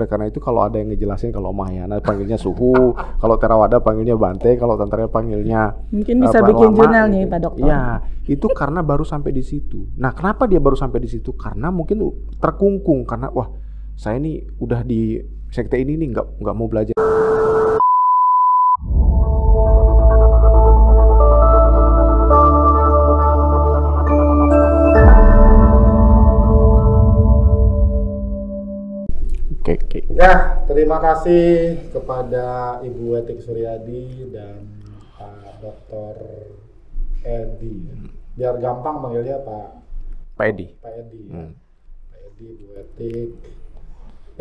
Oleh karena itu kalau ada yang ngejelasin, kalau Mahayana panggilnya Suhu, kalau Theravada panggilnya Bante, kalau Tantra panggilnya mungkin bisa bikin jurnal nih Pak Dokter. Ya, itu karena baru sampai di situ. Nah, kenapa dia baru sampai di situ? Karena mungkin terkungkung karena wah, saya ini udah di sekte ini nih nggak mau belajar. Oke. Ya, terima kasih kepada Ibu Wetik Suryadi dan Pak Dr. Edi. Biar gampang manggilnya Pak Edi. Pak Edi. Pak Edi, Ibu Wetik.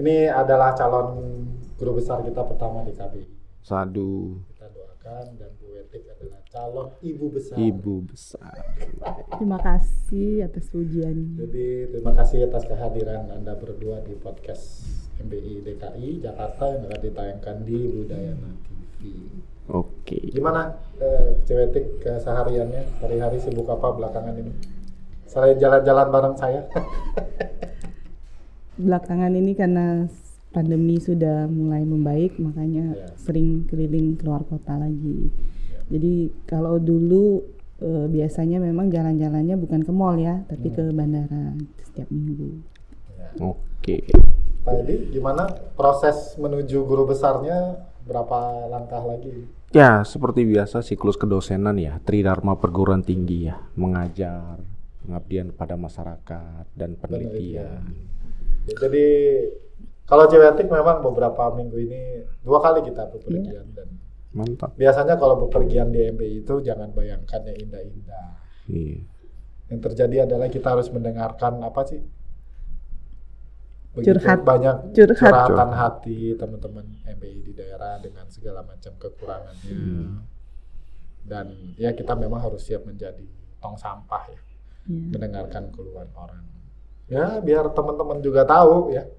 Ini adalah calon guru besar kita pertama di KBI. Sadu. Kita doakan, dan Bu Wetik adalah calon ibu besar. Ibu besar. Terima kasih atas pujiannya. Jadi terima kasih atas kehadiran Anda berdua di podcast MBI DKI Jakarta yang akan ditayangkan di Budayana TV. Oke. Gimana Cewetik kesehariannya? Hari-hari sibuk apa belakangan ini? Selain jalan-jalan bareng saya? Belakangan ini karena pandemi sudah mulai membaik, makanya sering keliling keluar kota lagi. Jadi kalau dulu biasanya memang jalan-jalannya bukan ke mall ya, tapi ke bandara setiap minggu. Oke. Pak Edi, gimana proses menuju guru besarnya? Berapa langkah lagi? Ya, seperti biasa siklus kedosenan ya, Tridharma perguruan tinggi ya, mengajar, pengabdian kepada masyarakat dan penelitian. Jadi kalau Cewetik memang beberapa minggu ini 2 kali kita bepergian dan mantap. biasanya kalau bepergian di MBI itu jangan bayangkan yang indah-indah. Iya. Yang terjadi adalah kita harus mendengarkan apa sih? Begitu banyak curhatan hati teman-teman MBI di daerah dengan segala macam kekurangannya. Dan ya kita memang harus siap menjadi tong sampah ya. Mendengarkan keluhan orang. Ya biar teman-teman juga tahu ya.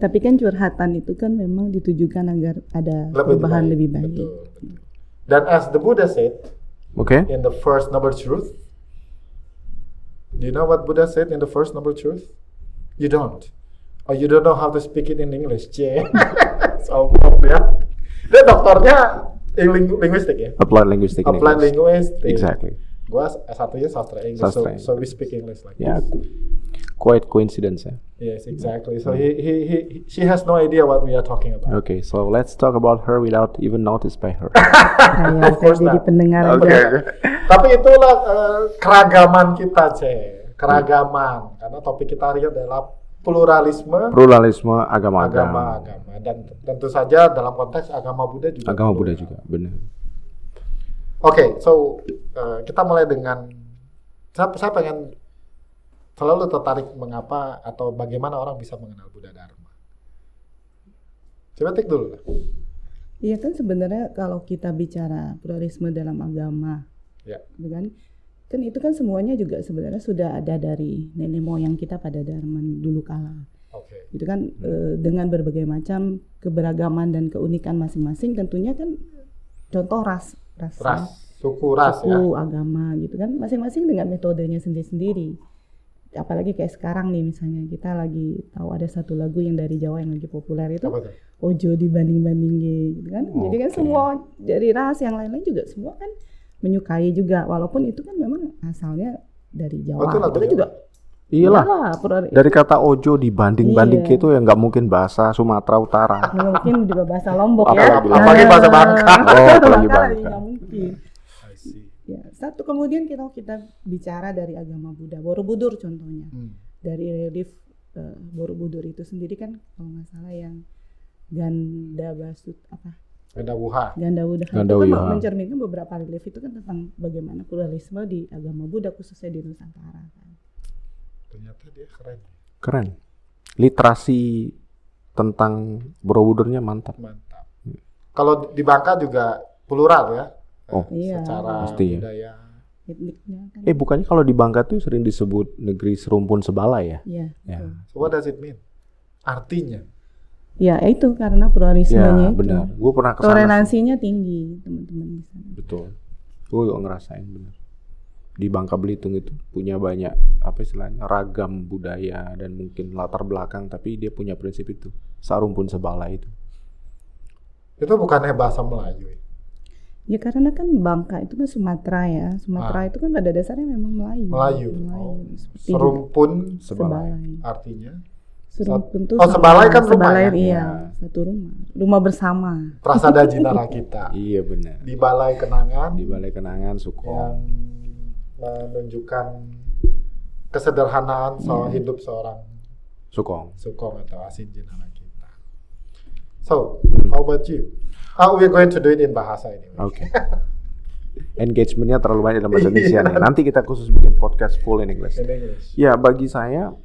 Tapi kan curhatan itu kan memang ditujukan agar ada perubahan lebih baik. Betul. Dan as the Buddha said, in the first noble truth, do you know what Buddha said in the first noble truth? You don't. Oh, you don't know how to speak it in English. Sombong ya. Dia doktornya linguistik ya? Applied linguistic. Applied linguistic. Exactly. Gua satunya sastra English, so we speak English like this. Quite coincidence ya. Yes, exactly. So she has no idea what we are talking about. Okay, so let's talk about her without even noticed by her. Of course jadi pendengar aja. Tapi itulah keragaman kita, keragaman. Karena topik kita hari ini adalah pluralisme agama-agama. Dan tentu saja dalam konteks agama Buddha juga. Agama Buddha juga, benar. Oke, so kita mulai dengan saya pengen selalu tertarik mengapa atau bagaimana orang bisa mengenal Buddha Dharma. Coba tik dulu lah. Iya kan sebenarnya kalau kita bicara pluralisme dalam agama, kan itu kan semuanya juga sebenarnya sudah ada dari nenek moyang kita pada zaman dulu kala. Itu kan dengan berbagai macam keberagaman dan keunikan masing-masing, tentunya kan contoh ras, suku, agama gitu kan, masing-masing dengan metodenya sendiri-sendiri. Apalagi kayak sekarang nih misalnya kita lagi tahu ada satu lagu yang dari Jawa yang lagi populer itu Ojo dibanding-bandingin gitu kan. Jadi kan semua dari ras yang lain-lain juga semua kan menyukai juga, walaupun itu kan memang asalnya dari Jawa. Itu juga iyalah. Dari kata ojo dibanding-banding itu ya nggak mungkin bahasa Sumatera Utara. Mungkin juga bahasa Lombok ya. Apalagi bahasa Bangka. Apalagi Bangka. Nggak mungkin. Ya, satu kemudian kita bicara dari agama Buddha, Borobudur contohnya. Dari relief Borobudur itu sendiri kan kalau nggak salah yang Ganda Wuha itu kan mencerminkan beberapa relief itu kan tentang bagaimana pluralisme di agama Buddha khususnya di Nusantara kan. Ternyata dia keren. Literasi tentang Borobudurnya mantap. Kalau di Bangka juga plural ya. Secara budaya. Etniknya kan. Bukannya kalau di Bangka tuh sering disebut negeri serumpun sebala ya? Iya. So what does it mean? Artinya? Ya itu karena pluralismenya itu. Benar. Gue pernah kesana. Toleransinya tinggi teman-teman di sana. Betul. Gue juga ngerasain benar. di Bangka Belitung itu punya banyak apa istilahnya ragam budaya dan mungkin latar belakang, tapi dia punya prinsip itu, sarumpun sebalai itu. Itu bukannya bahasa Melayu ya? Ya karena kan Bangka itu kan Sumatera ya. Sumatera itu kan pada dasarnya memang Melayu. Melayu. Serumpun sebalai. Artinya? Serumpun itu sebalai kan rumah sebalai, ya? Iya, satu rumah. Rumah bersama. Prasada Jinara kita. Iya benar. Di Balai Kenangan. Di Balai Kenangan Sukong. Yang menunjukkan kesederhanaan hidup seorang Sukong atau Asin Jinara kita. So, how about you? We're going to do it in bahasa ini. Oke. Engagementnya terlalu banyak dalam bahasa Indonesia nih. Nanti kita khusus bikin podcast full in English. Ya, bagi saya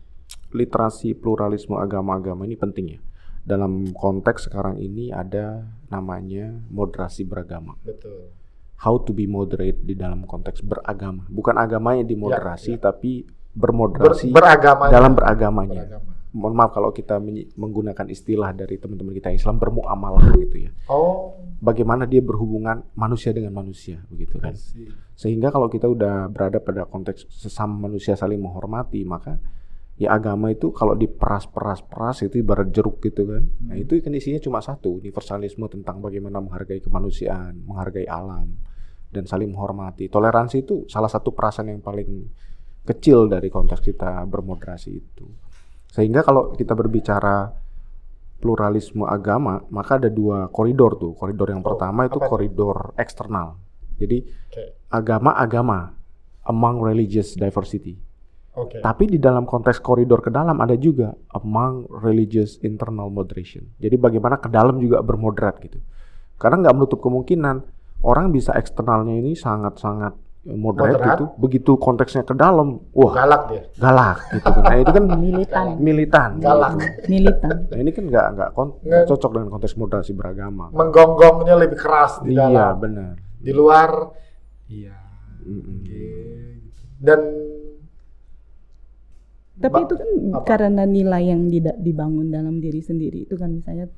literasi pluralisme agama-agama ini penting ya. Dalam konteks sekarang ini ada namanya moderasi beragama. Betul. How to be moderate di dalam konteks beragama. Bukan agamanya dimoderasi, tapi bermoderasi dalam beragamanya. Mohon maaf kalau kita menggunakan istilah dari teman-teman kita Islam, bermuamalah gitu ya. Bagaimana dia berhubungan manusia dengan manusia begitu kan. Sehingga kalau kita udah berada pada konteks sesama manusia saling menghormati, maka ya agama itu kalau diperas itu ibarat jeruk gitu kan. Nah itu kan isinya cuma satu, universalisme tentang bagaimana menghargai kemanusiaan, menghargai alam, dan saling menghormati. Toleransi itu salah satu perasaan yang paling kecil dari konteks kita bermoderasi itu. Sehingga kalau kita berbicara pluralisme agama, maka ada dua koridor tuh. Koridor yang pertama itu koridor eksternal. Jadi agama-agama among religious diversity. Tapi di dalam konteks koridor ke dalam ada juga among religious internal moderation. Jadi bagaimana ke dalam juga bermoderat gitu. Karena nggak menutup kemungkinan orang bisa eksternalnya ini sangat-sangat moderat gitu. Begitu konteksnya ke dalam, wah galak dia. Galak gitu. Nah itu kan militan. Galak. Gitu. Militan. Nah ini kan nggak cocok dengan konteks moderasi beragama. Menggonggongnya lebih keras di dalam. Iya benar. Di luar. Iya. Dan tapi itu kan karena nilai yang dibangun dalam diri sendiri itu kan, misalnya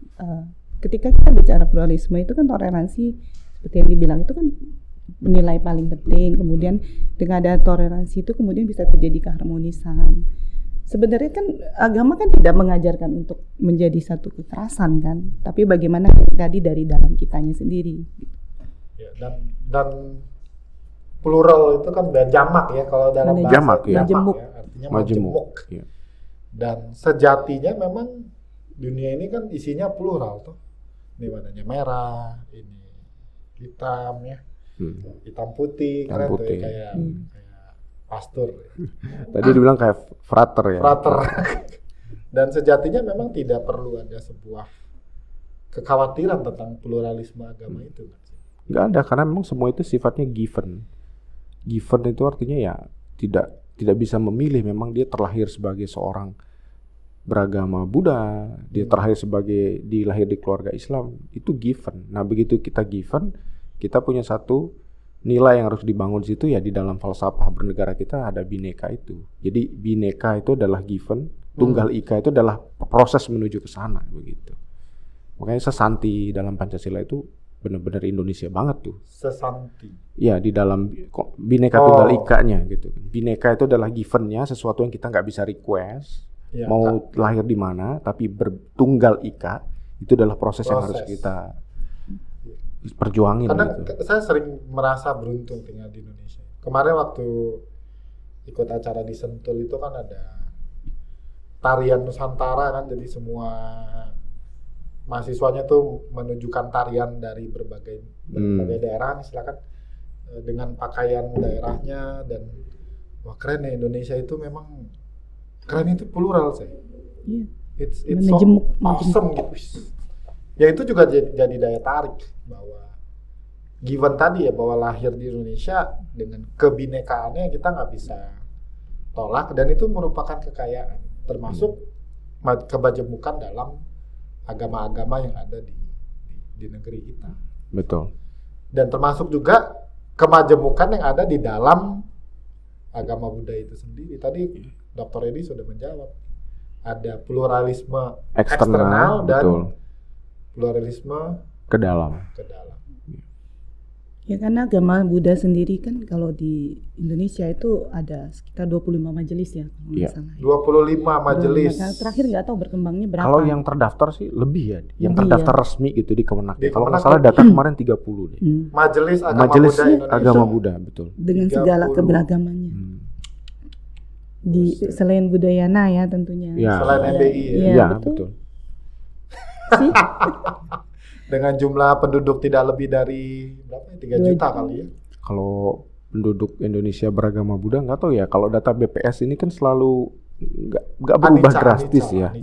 ketika kita bicara pluralisme itu kan toleransi seperti yang dibilang itu kan nilai paling penting. Kemudian dengan ada toleransi itu kemudian bisa terjadi keharmonisan. Sebenarnya kan agama kan tidak mengajarkan untuk menjadi satu kekerasan kan, tapi bagaimana tadi dari dalam kitanya sendiri. Ya, dan plural itu kan jamak ya kalau dalam bahasa jamak ya. Artinya majemuk. Ya. Dan sejatinya memang dunia ini kan isinya plural tuh. Ini warnanya merah, ini hitam ya. Hitam putih, keren tuh ya, kayak pastor. Tadi dibilang kayak frater ya. Frater. Dan sejatinya memang tidak perlu ada sebuah kekhawatiran tentang pluralisme agama itu kan. Nggak ada, karena memang semua itu sifatnya given. Given itu artinya ya tidak bisa memilih. Memang dia terlahir sebagai seorang beragama Buddha, dia dilahir di keluarga Islam, itu given. Nah begitu kita given, kita punya satu nilai yang harus dibangun situ ya. Di dalam falsafah bernegara kita ada bineka itu. Jadi bineka itu adalah given, tunggal ika itu adalah proses menuju ke sana begitu. Makanya sesanti dalam Pancasila itu benar-benar Indonesia banget tuh. Sesanti. Ya di dalam bineka tunggal ikanya gitu. Bineka itu adalah givennya, sesuatu yang kita nggak bisa request. Ya, mau lahir di mana, tapi bertunggal ika itu adalah proses yang harus kita perjuangin. Karena gitu. Saya sering merasa beruntung tinggal di Indonesia. Kemarin waktu ikut acara di Sentul itu kan ada tarian Nusantara kan, jadi semua mahasiswanya tuh menunjukkan tarian dari berbagai daerah, silakan dengan pakaian daerahnya, dan wah keren ya Indonesia itu, memang keren, itu plural sih. Iya. It's so awesome gitu. Ya itu juga jadi daya tarik bahwa given tadi ya, bahwa lahir di Indonesia dengan kebinekaannya kita nggak bisa tolak, dan itu merupakan kekayaan, termasuk kebajemukan dalam agama-agama yang ada di negeri kita. Betul. Dan termasuk juga kemajemukan yang ada di dalam agama Buddha itu sendiri. Tadi Dr. Edi sudah menjawab. Ada pluralisme eksternal dan betul. Pluralisme ke dalam. Ya karena agama Buddha sendiri kan kalau di Indonesia itu ada sekitar 25 majelis ya kalau nggak salah. 25 majelis. Terakhir nggak tahu berkembangnya berapa. Kalau yang terdaftar sih lebih ya. Yang terdaftar resmi gitu di Kemenak. Kalau nggak salah data kemarin 30 deh. Majelis agama Buddha betul. Dengan 30. Segala keberagamannya. Di selain Budayana ya tentunya. Ya. Selain MBI ya. Iya betul. Sih. Dengan jumlah penduduk tidak lebih dari berapa? 3 juta kali ya. Kalau penduduk Indonesia beragama Buddha nggak tahu ya. Kalau data BPS ini kan selalu nggak berubah drastis ya.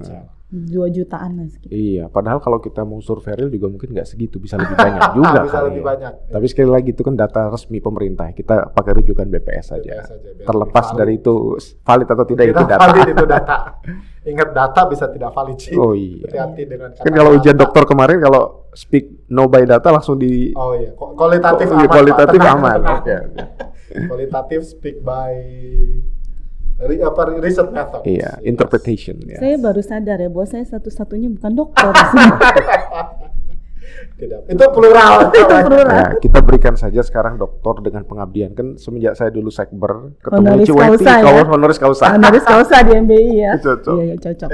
2 jutaan lah segitu. Iya, padahal kalau kita mau survei real juga mungkin nggak segitu, bisa lebih banyak juga. Bisa lebih banyak. Tapi sekali lagi itu kan data resmi pemerintah. Kita pakai rujukan BPS saja. Terlepas dari itu valid atau tidak itu data. Valid itu data. Ingat data bisa tidak valid sih. Oh iya. Hati-hati dengan kata. Kan kalau ujian dokter kemarin kalau speak no by data langsung di. Oh iya. Kualitatif aman. Kualitatif aman. Oke. Kualitatif speak by research method. Iya, interpretation. Yes. Saya baru sadar ya bahwa saya satu-satunya bukan dokter. Tidak, itu plural. Ya, kita berikan saja sekarang doktor dengan pengabdian. Kan semenjak saya dulu sekber ketemu Ciweti, honoris causa. Honoris causa di MBI ya. Cocok. Iya, cocok.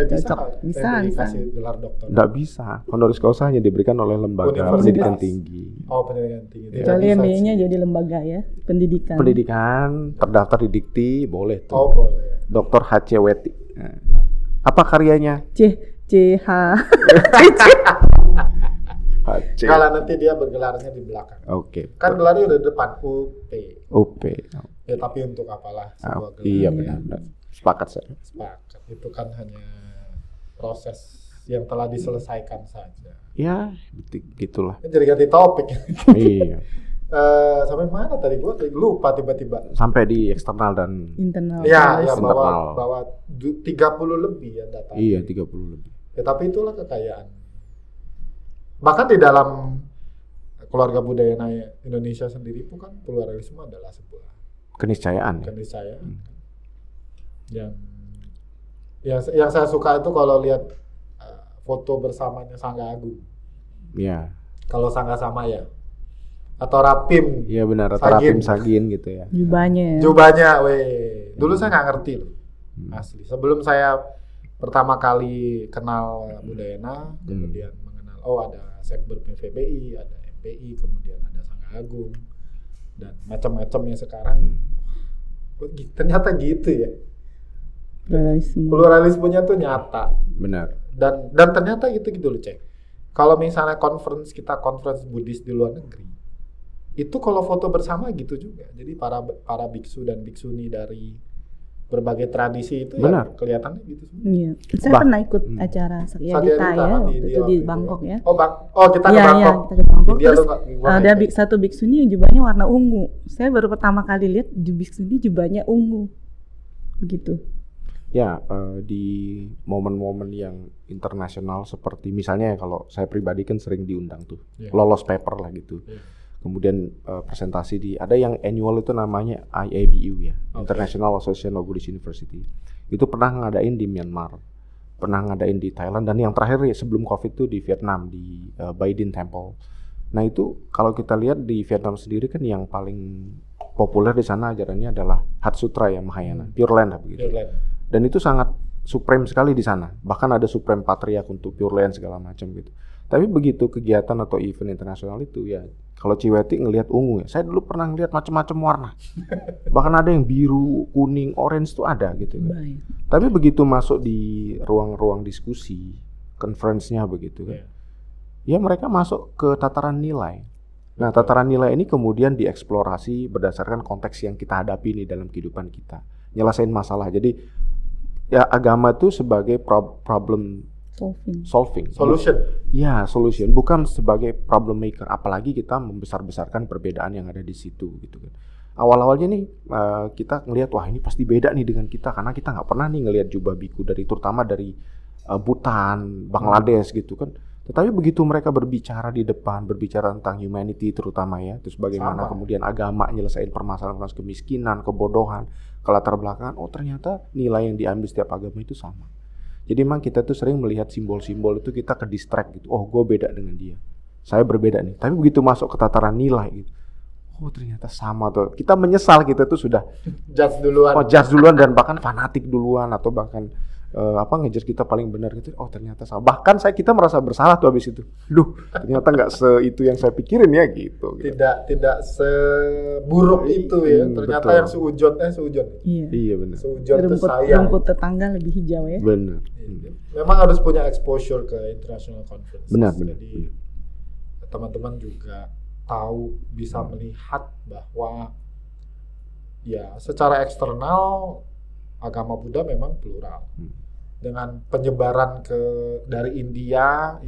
Bisa. Gelar doktor. Nggak bisa. Honoris causa hanya diberikan oleh lembaga pendidikan tinggi. Oh, pendidikan tinggi. Kecuali MBI-nya jadi lembaga ya, pendidikan. Pendidikan terdaftar di Dikti boleh tuh. Oh, boleh. Dr. H.C. Weti. Apa karyanya? C.H. Kalau nanti dia bergelarnya di belakang. Oke. Kan gelarnya udah di depan UP. Ya tapi untuk apalah sebuah gelar. Iya benar. Sepakat saya. Sepakat. Itu kan hanya proses yang telah diselesaikan saja. Ya, gitulah. Jadi ganti topik. Iya. Sampai mana tadi gua lupa tiba-tiba. Sampai di eksternal dan internal. Ya bahwa 30 lebih ya data. Iya, 30 lebih. Ya tapi itulah kekayaan. Bahkan di dalam keluarga budaya Indonesia sendiri pun kan pluralisme adalah sebuah keniscayaan. Yang saya suka itu kalau lihat foto bersamanya Sangga Agung. Iya. Kalau Sangga sama ya. Atau Rapim. Iya benar, atau Rapim Sagin gitu ya. Jubahnya, Dulu saya nggak ngerti loh. Asli. Sebelum saya pertama kali kenal Budayana, kemudian mengenal ada Sekber PVBI, ada MPI, kemudian ada Sangga Agung dan macam-macamnya sekarang. Ternyata gitu ya. Pluralismenya tuh nyata. Benar. Dan ternyata gitu loh, Cek. Kalau misalnya conference Buddhis di luar negeri, itu kalau foto bersama gitu juga. Jadi para biksu dan biksuni dari berbagai tradisi itu ya kelihatannya gitu semua. Iya. Saya pernah ikut acara Sakyadita ya waktu itu di Bangkok ya. Kita ke Bangkok. Kita ke Bangkok. Terus ada satu biksuni yang jubahnya warna ungu. Saya baru pertama kali lihat biksuni jubahnya ungu. Begitu. Ya, di momen-momen yang internasional seperti misalnya kalau saya pribadi kan sering diundang tuh. Lolos paper lah gitu. Kemudian presentasi ada yang annual itu namanya IABU ya, International Association of Buddhist University. Itu pernah ngadain di Myanmar, pernah ngadain di Thailand, dan yang terakhir ya, sebelum COVID itu di Vietnam di Baidin Temple. Nah itu kalau kita lihat di Vietnam sendiri kan yang paling populer di sana ajarannya adalah Hat Sutra ya, Mahayana, Pure Land begitu. Dan itu sangat supreme sekali di sana. Bahkan ada Supreme Patriarch untuk Pure Land segala macam gitu. Tapi begitu kegiatan atau event internasional itu ya, kalau Ciweti ngelihat ungu ya, saya dulu pernah ngelihat macam-macam warna. Bahkan ada yang biru, kuning, orange tuh ada gitu kan. Tapi begitu masuk di ruang-ruang diskusi, conference-nya begitu kan. Ya mereka masuk ke tataran nilai. Nah, tataran nilai ini kemudian dieksplorasi berdasarkan konteks yang kita hadapi nih dalam kehidupan kita. Nyelesain masalah. Jadi ya agama itu sebagai problem solving. Solution. Ya, solution, bukan sebagai problem maker. Apalagi kita membesar-besarkan perbedaan yang ada di situ gitu kan. Awal-awalnya nih kita ngelihat wah ini pasti beda nih dengan kita karena kita nggak pernah nih ngelihat jubah biku terutama dari Bhutan, Bangladesh gitu kan. Tetapi begitu mereka berbicara di depan, berbicara tentang humanity terutama ya, terus bagaimana kemudian agama nyelesain permasalahan kemiskinan, kebodohan, kelatar belakangan, ternyata nilai yang diambil setiap agama itu sama. Jadi memang kita tuh sering melihat simbol-simbol itu kita ke distract gitu. Oh, gue beda dengan dia. Saya berbeda nih. Tapi begitu masuk ke tataran nilai gitu. oh ternyata sama tuh. Kita menyesal, kita tuh sudah judge duluan. Oh, judge duluan dan bahkan fanatik duluan atau bahkan ngejar kita paling benar gitu. Oh ternyata salah. Bahkan kita merasa bersalah tuh habis itu. Duh, ternyata nggak itu yang saya pikirin ya gitu. Tidak seburuk itu ya. Ternyata betul. Yang seujon. Iya benar. Seujon itu sayang. Rumput tetangga lebih hijau ya. Benar. Memang harus punya exposure ke international conference. Benar. Jadi teman-teman juga tahu, bisa melihat bahwa ya secara eksternal agama Buddha memang plural. Dengan penyebaran dari India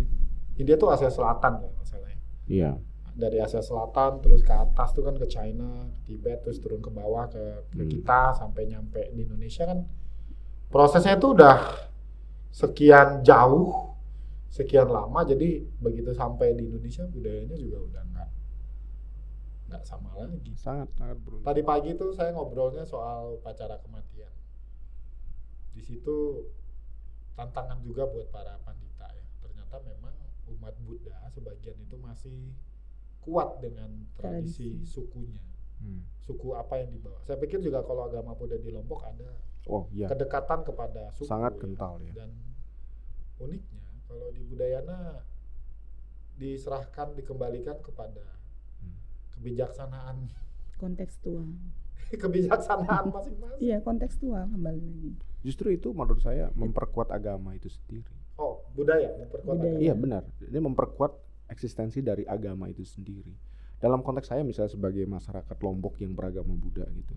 tuh Asia Selatan ya masalahnya. Iya. Dari Asia Selatan terus ke atas tuh kan ke China, Tibet, terus turun ke bawah ke kita sampai nyampe di Indonesia kan prosesnya itu udah sekian jauh, sekian lama, jadi begitu sampai di Indonesia budayanya juga udah nggak sama lagi. Sangat beruntung. Tadi pagi tuh saya ngobrolnya soal upacara kematian. Di situ tantangan juga buat para pandita ya. Ternyata memang umat Buddha sebagian itu masih kuat dengan tradisi sukunya. Suku apa yang dibawa. Saya pikir juga kalau agama Buddha di Lombok ada kedekatan kepada suku. Sangat kental ya. Dan uniknya kalau di Budayana dikembalikan kepada kebijaksanaan kontekstual. Kebijaksanaan masing-masing. Iya, kontekstual kembali lagi. Justru itu menurut saya memperkuat agama itu sendiri. Oh, budaya memperkuat agama. Iya benar. Ini memperkuat eksistensi dari agama itu sendiri. Dalam konteks saya misalnya sebagai masyarakat Lombok yang beragama Buddha gitu.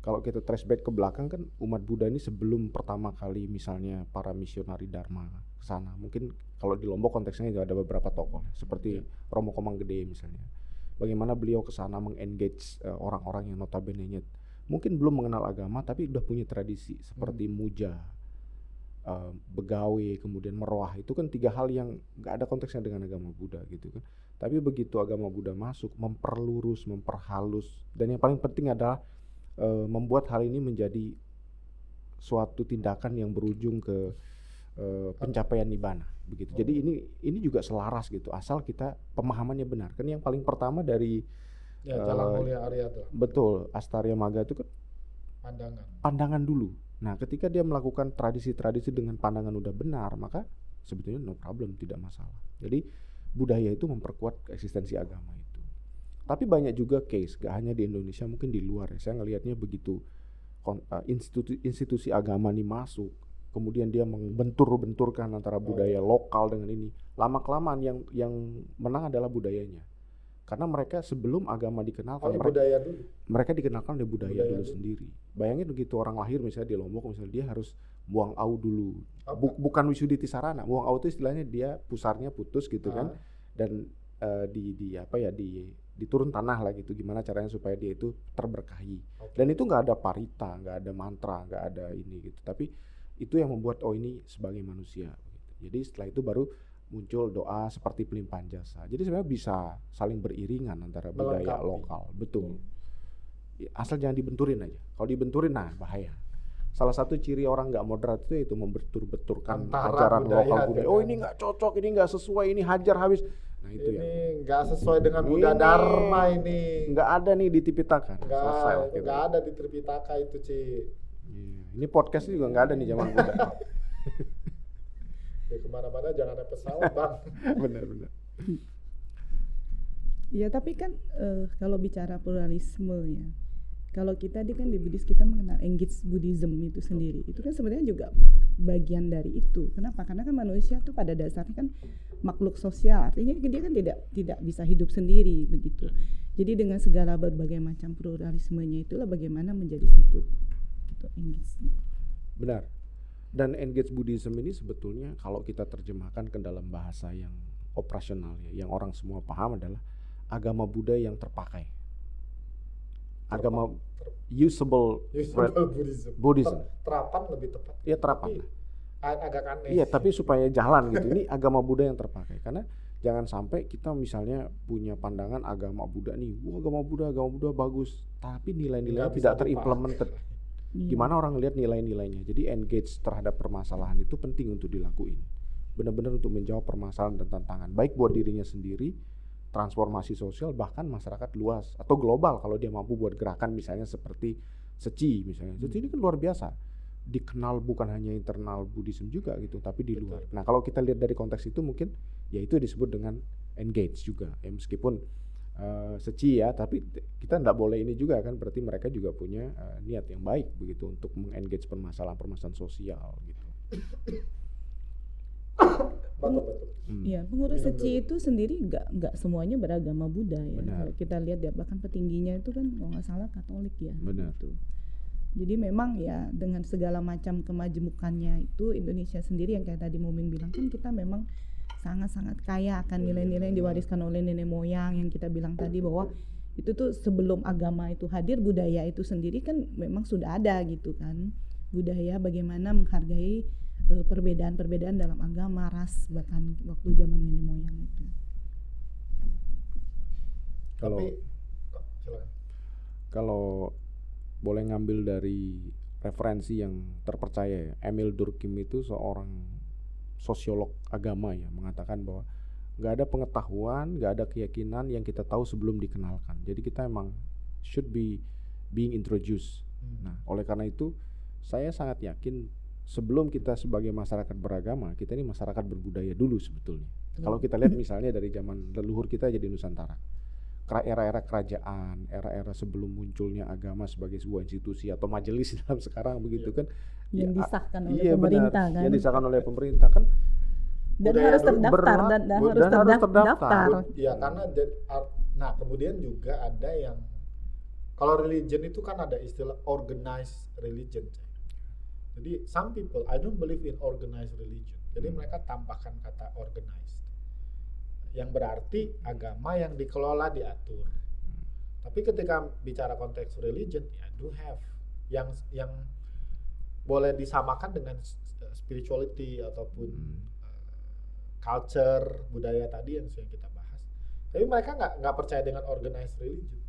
Kalau kita trace back ke belakang kan umat Buddha ini sebelum pertama kali misalnya para misionari Dharma ke sana. Mungkin kalau di Lombok konteksnya ada beberapa tokoh seperti Romo Komanggede misalnya. Bagaimana beliau ke sana mengengage orang-orang yang notabene-nya mungkin belum mengenal agama tapi udah punya tradisi seperti muja, begawe, kemudian meroah. Itu kan 3 hal yang nggak ada konteksnya dengan agama Buddha gitu kan. Tapi begitu agama Buddha masuk, memperlurus, memperhalus, dan yang paling penting adalah membuat hal ini menjadi suatu tindakan yang berujung ke pencapaian nibbana begitu. Jadi ini juga selaras gitu, asal kita pemahamannya benar. Kan yang paling pertama dari Jalan Mulia Arya tuh. Betul, Astarya Magga itu kan pandangan dulu. Nah, ketika dia melakukan tradisi-tradisi dengan pandangan udah benar, maka sebetulnya no problem, tidak masalah. Jadi budaya itu memperkuat eksistensi agama itu. Tapi banyak juga case, gak hanya di Indonesia, mungkin di luar ya. Saya ngelihatnya begitu institusi agama ini masuk, kemudian dia membentur-benturkan antara budaya lokal dengan ini. Lama-kelamaan yang menang adalah budayanya. Karena mereka sebelum agama dikenalkan, mereka dikenalkan oleh budaya dulu sendiri. Bayangin begitu orang lahir misalnya di Lombok, misalnya dia harus buang au dulu. Bukan Wisuditi Sarana, buang au itu istilahnya dia pusarnya putus gitu kan. Dan diturun tanah lah gitu, gimana caranya supaya dia itu terberkahi. Dan itu nggak ada parita, nggak ada mantra, nggak ada ini gitu. Tapi itu yang membuat ini sebagai manusia. Jadi setelah itu baru muncul doa seperti pelimpahan jasa. Jadi sebenarnya bisa saling beriringan antara budaya lokal. Betul. Asal jangan dibenturin aja. Kalau dibenturin, nah bahaya. Salah satu ciri orang nggak moderat itu membentur-benturkan ajaran lokal budaya. Oh ini nggak cocok, ini nggak sesuai, ini hajar habis. Nah itu ini nggak sesuai dengan Buddha Dharma ini. Nggak ada nih di Tipitaka. Nggak ada di Tripitaka itu Ini podcast juga nggak ada nih zaman Buddha. Ya kemana-mana jangan ada pesawat bang. Benar. Ya tapi kan kalau bicara pluralisme ya, kalau kita kan di Buddhis kita mengenal engage Buddhism itu sendiri, itu kan sebenarnya juga bagian dari itu. Kenapa? Karena kan manusia tuh pada dasarnya kan makhluk sosial, artinya dia kan tidak bisa hidup sendiri begitu. Jadi dengan segala berbagai macam pluralismenya itulah bagaimana menjadi satu gitu, engage. Benar. Dan engage Buddhism ini sebetulnya kalau kita terjemahkan ke dalam bahasa yang operasional ya, yang orang semua paham adalah agama Buddha yang terpakai. Agama usable Buddhism. Terapan lebih tepat. Iya, terapan. Agak aneh. Iya, tapi supaya jalan gitu. Ini agama Buddha yang terpakai. Karena jangan sampai kita misalnya punya pandangan agama Buddha nih, agama Buddha bagus, tapi nilai-nilainya tidak terimplemented. Gimana orang lihat nilai-nilainya. Jadi engage terhadap permasalahan itu penting untuk dilakuin. Benar-benar untuk menjawab permasalahan dan tantangan. Baik buat dirinya sendiri, transformasi sosial bahkan masyarakat luas atau global kalau dia mampu buat gerakan misalnya seperti Seci misalnya. Seci ini kan luar biasa. Dikenal bukan hanya internal Buddhism juga gitu, tapi di luar. Nah, kalau kita lihat dari konteks itu mungkin ya itu disebut dengan engage juga. Ya, meskipun Seci ya, tapi kita enggak boleh ini juga kan, berarti mereka juga punya niat yang baik begitu untuk mengengage permasalahan-permasalahan sosial gitu. Ya, pengurus Seci itu sendiri nggak semuanya beragama Buddha ya. Benar. Kita lihat ya, bahkan petingginya itu kan kalau nggak salah Katolik ya. Benar. Gitu. Jadi memang ya dengan segala macam kemajemukannya itu, Indonesia sendiri yang kayak tadi Muming bilang kan, kita memang sangat-sangat kaya akan nilai-nilai yang diwariskan oleh nenek moyang, yang kita bilang tadi bahwa itu tuh sebelum agama itu hadir, budaya itu sendiri kan memang sudah ada gitu kan. Budaya bagaimana menghargai perbedaan-perbedaan dalam agama, ras, bahkan waktu zaman nenek moyang itu. Kalau boleh ngambil dari referensi yang terpercaya ya, Emil Durkheim itu seorang sosiolog agama ya, mengatakan bahwa nggak ada pengetahuan, nggak ada keyakinan yang kita tahu sebelum dikenalkan. Jadi kita emang should be being introduced. Nah, oleh karena itu saya sangat yakin sebelum kita sebagai masyarakat beragama, kita ini masyarakat berbudaya dulu sebetulnya. Kalau kita lihat misalnya dari zaman leluhur kita jadi Nusantara, era-era kerajaan, era-era sebelum munculnya agama sebagai sebuah institusi atau majelis dalam sekarang begitu kan, yang disahkan oleh pemerintah kan, yang disahkan oleh pemerintah kan, dan harus terdaftar dan harus terdaftar. Ya karena nah kemudian juga ada yang, kalau religion itu kan ada istilah organized religion. Jadi some people, I don't believe in organized religion. Jadi mereka tambahkan kata organized, yang berarti agama yang dikelola, diatur. Tapi ketika bicara konteks religion, ya do have yang boleh disamakan dengan spirituality ataupun culture, budaya tadi yang sering kita bahas. Tapi mereka nggak percaya dengan organized religion.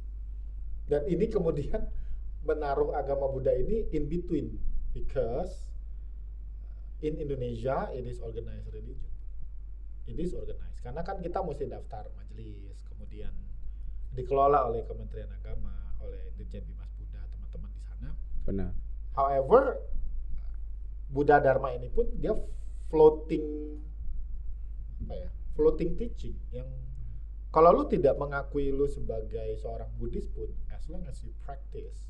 Dan ini kemudian menaruh agama Buddha ini in between. Because in Indonesia it is organized religion. It is organized. Karena kan kita mesti daftar majelis, kemudian dikelola oleh Kementerian Agama, oleh Dirjen Bimas Buddha, teman-teman di sana. Benar. However, Buddha Dharma ini pun dia floating teaching yang kalau lu tidak mengakui lu sebagai seorang Buddhis pun, as long as you practice,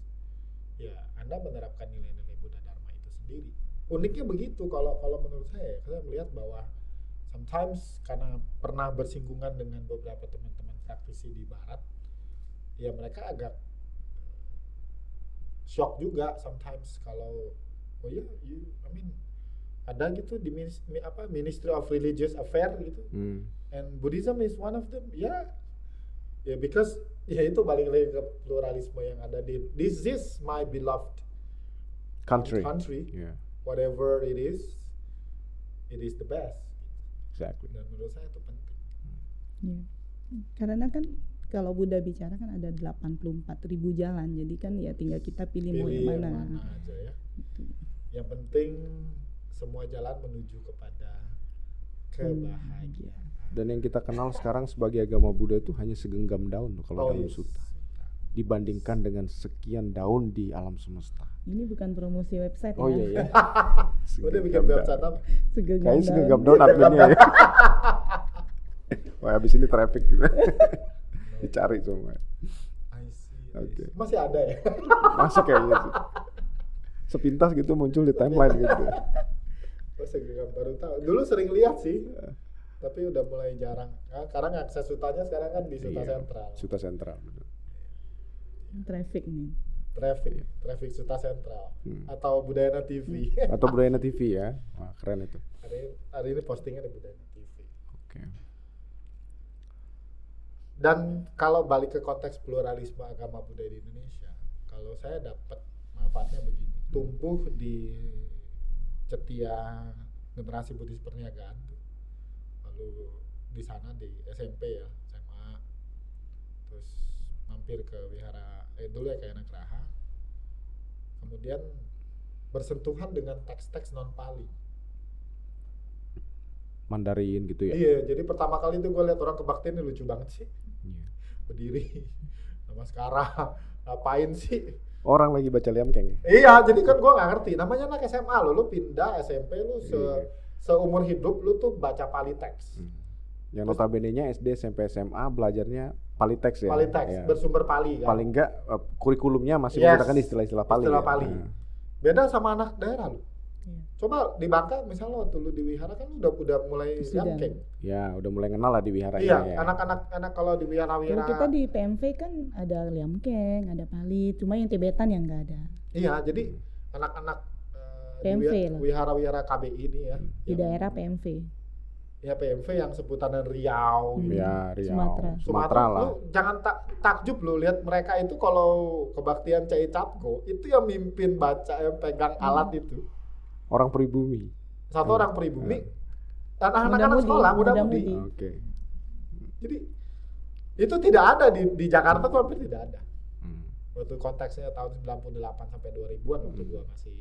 ya Anda menerapkan nilai-nilai Buddha Dharma itu sendiri. Uniknya begitu kalau menurut saya melihat bahwa sometimes karena pernah bersinggungan dengan beberapa teman-teman praktisi di barat, ya mereka agak shock juga sometimes kalau ada gitu di Ministry of Religious Affairs gitu. And Buddhism is one of them. Yeah, because itu balik lagi ke pluralisme yang ada di this is my beloved country. Yeah. Whatever it is the best. Exactly. Dan menurut saya itu penting. Yeah. Karena kan kalau Buddha bicara kan ada 84.000 jalan, jadi kan ya tinggal kita pilih mau yang mana aja ya. Yang penting semua jalan menuju kepada kebahagiaan. Dan yang kita kenal sekarang sebagai agama Buddha itu hanya segenggam daun kalau dalam sutta, dibandingkan dengan sekian daun di alam semesta. Ini bukan promosi website ya? Iya. Udah bikin website apa? Kayaknya segenggam daun adminnya ya. Wah, habis ini traffic juga. Dicari semua. I see. Okay. Masih ada ya? Masih kayaknya sih. Sepintas gitu muncul di timeline gitu. Segenggam baru tahu. Dulu sering lihat sih. Tapi udah mulai jarang. Nah, sekarang akses sutanya sekarang kan di Suta Sentral. Suta Sentral. Traffic nih. Traffic Suta Sentral. Atau Budayana TV. Atau Budayana TV ya. Wah, keren itu. Hari ini postingnya di Budayana TV. Oke. Dan kalau balik ke konteks pluralisme agama Buddha di Indonesia, kalau saya dapat manfaatnya begini. Tumbuh di cetia generasi Buddhis perniagaan, lalu di sana di SMP ya, SMA, terus mampir ke wihara dulu ya kayak Nagraha, kemudian bersentuhan dengan teks-teks non Pali. Mandarin gitu ya. Iya, jadi pertama kali itu gue lihat orang kebaktian ini lucu banget sih. Berdiri nama sekarang ngapain sih? Orang lagi baca liamkeng. Iya, jadi kan gue nggak ngerti. Namanya anak SMA lu pindah SMP lu seumur hidup lu tuh baca pali teks. Yang notabene-nya SD, SMP, SMA belajarnya pali teks ya. Pali teks, ya. Bersumber pali kan. Paling enggak kurikulumnya masih menggunakan istilah-istilah pali. Istilah pali. Beda sama anak daerah lu. Coba di Bangka misalnya waktu lu di wihara kan lu udah mulai liamkeng. Ya, udah mulai kenal lah di wihara. Iya, anak-anak kalau di wihara-wihara. Kalau kita di PMV kan ada liamkeng, ada pali, cuma yang Tibetan yang nggak ada. Iya, jadi anak-anak PMV wihara-wihara KBI ini ya. Di daerah PMV. Ya PMV yang sebutannya Riau. Ya, Riau. Sumatera lah. Lu jangan takjub lu lihat mereka itu kalau kebaktian Cai Capko itu yang mimpin baca yang pegang alat itu. Orang pribumi. Satu orang pribumi. Dan anak-anak sekolah muda-mudi. Oke. Jadi itu tidak ada di Jakarta tuh hampir tidak ada. Waktu konteksnya tahun 98 sampai 2000-an waktu gua masih